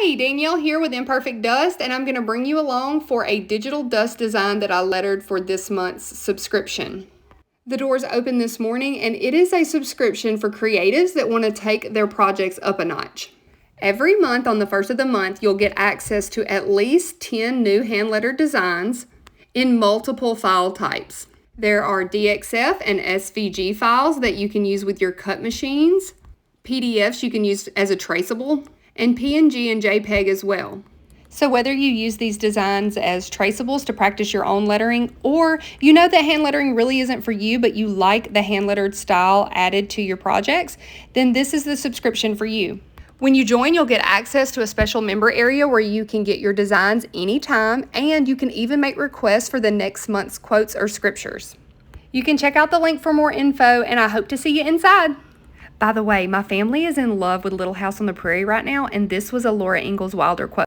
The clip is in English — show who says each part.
Speaker 1: Hey, Danielle here with Imperfect Dust, and I'm going to bring you along for a digital dust design that I lettered for this month's subscription. The doors opened this morning, and it is a subscription for creatives that want to take their projects up a notch. Every month on the first of the month, you'll get access to at least 10 new hand-lettered designs in multiple file types. There are DXF and SVG files that you can use with your cut machines, PDFs you can use as a traceable, and PNG and JPEG as well. So whether you use these designs as traceables to practice your own lettering, or you know that hand lettering really isn't for you, but you like the hand lettered style added to your projects, then this is the subscription for you. When you join, you'll get access to a special member area where you can get your designs anytime, and you can even make requests for the next month's quotes or scriptures. You can check out the link for more info, and I hope to see you inside. By the way, my family is in love with Little House on the Prairie right now, and this was a Laura Ingalls Wilder quote.